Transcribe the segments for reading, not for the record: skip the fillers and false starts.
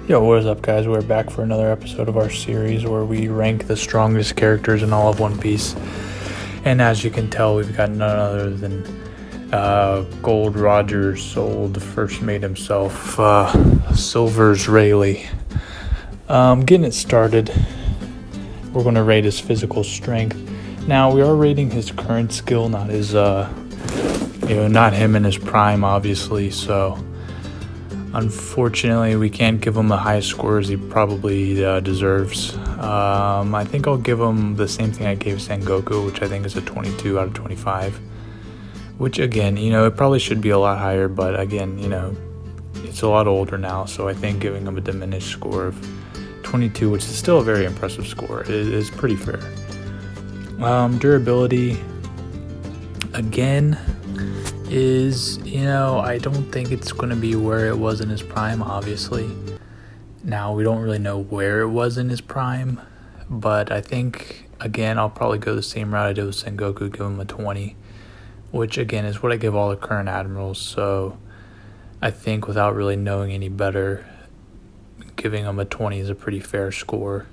Yo, what is up, guys? We're back for another episode of our series where we rank the strongest characters in all of One Piece. And as you can tell, we've got none other than Gold Roger Soul, the first mate himself, Silver's Rayleigh. Getting it started, we're going to rate his physical strength. Now, we are rating his current skill, not his, not him in his prime, obviously, so unfortunately, we can't give him the highest score as he probably deserves. I think I'll give him the same thing I gave Sengoku, which I think is a 22 out of 25. Which, again, it probably should be a lot higher, but again, it's a lot older now, so I think giving him a diminished score of 22, which is still a very impressive score, is pretty fair. Durability, again, is, I don't think it's going to be where it was in his prime, obviously. Now, we don't really know where it was in his prime, but I think, again, I'll probably go the same route I did with Sengoku, give him a 20, which, again, is what I give all the current admirals, so I think without really knowing any better, giving him a 20 is a pretty fair score.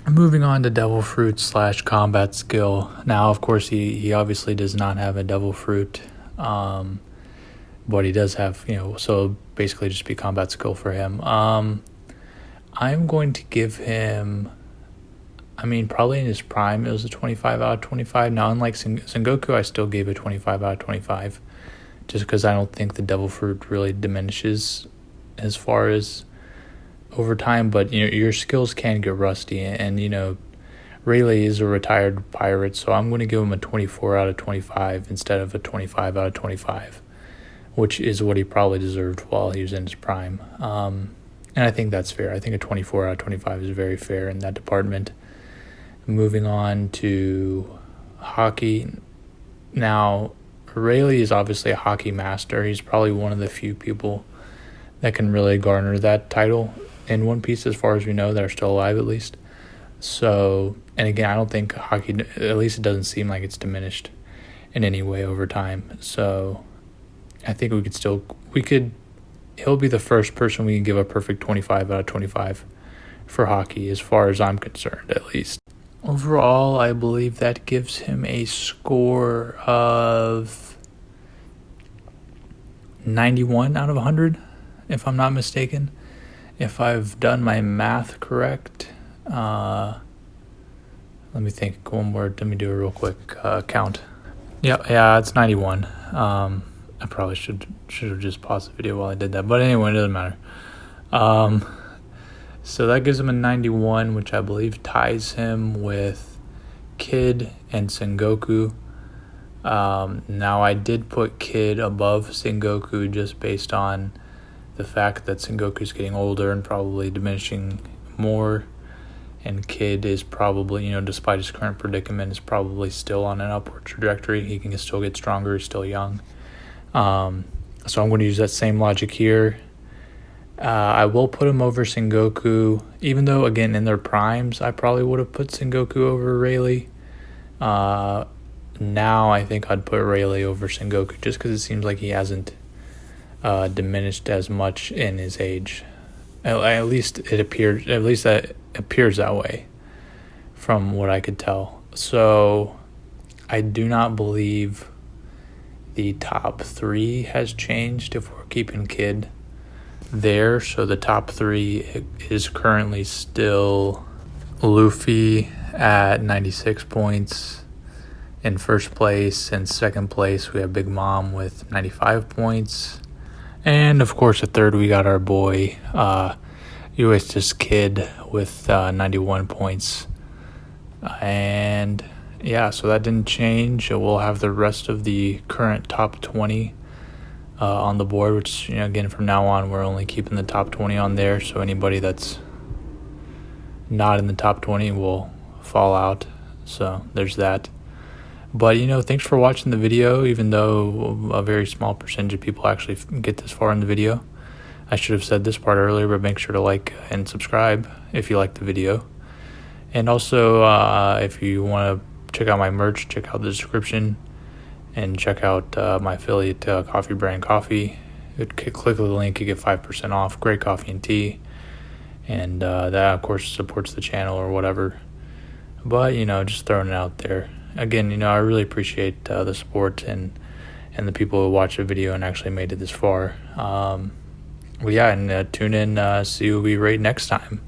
Moving on to Devil Fruit / combat skill. Now, of course, he obviously does not have a Devil Fruit, but he does have, so basically just be combat skill for him. I'm going to give him, probably in his prime, it was a 25 out of 25. Now, unlike Sengoku, I still gave a 25 out of 25, just because I don't think the Devil Fruit really diminishes as far as over time, but, your skills can get rusty, and, Rayleigh is a retired pirate, so I'm going to give him a 24 out of 25 instead of a 25 out of 25, which is what he probably deserved while he was in his prime. And I think that's fair. I think a 24 out of 25 is very fair in that department. Moving on to hockey. Now, Rayleigh is obviously a hockey master. He's probably one of the few people that can really garner that title in One Piece, as far as we know, that are still alive at least. So, and again, I don't think hockey, at least it doesn't seem like it's diminished in any way over time. So I think he'll be the first person we can give a perfect 25 out of 25 for hockey, as far as I'm concerned, at least. Overall, I believe that gives him a score of 91 out of 100, if I'm not mistaken. If I've done my math correct, let me think one more. Let me do a real quick count. Yeah, it's 91. I probably should have just paused the video while I did that, but anyway, it doesn't matter. So that gives him a 91, which I believe ties him with Kid and Sengoku. Now, I did put Kid above Sengoku just based on the fact that Sengoku's getting older and probably diminishing more, and Kid is probably, despite his current predicament, is probably still on an upward trajectory. He can still get stronger. He's still young. So I'm going to use that same logic here. I will put him over Sengoku, even though, again, in their primes, I probably would have put Sengoku over Rayleigh. Now I think I'd put Rayleigh over Sengoku just because it seems like he hasn't diminished as much in his age. At least that appears that way from what I could tell. So I do not believe the top 3 has changed if we're keeping Kid there. So the top 3 is currently still Luffy at 96 points in first place. In second place, we have Big Mom with 95 points. And, of course, at third, we got our boy, USS Kid with 91 points. And, yeah, so that didn't change. We'll have the rest of the current top 20 on the board, which, again, from now on, we're only keeping the top 20 on there. So anybody that's not in the top 20 will fall out. So there's that. But, thanks for watching the video, even though a very small percentage of people actually get this far in the video. I should have said this part earlier, but make sure to like and subscribe if you like the video. And also, if you want to check out my merch, check out the description and check out my affiliate, Coffee Brand Coffee. Click the link, you get 5% off. Great coffee and tea. and that of course supports the channel or whatever. But just throwing it out there again. I really appreciate the support and the people who watched the video and actually made it this far. Well, yeah, and tune in, see who we rate next time.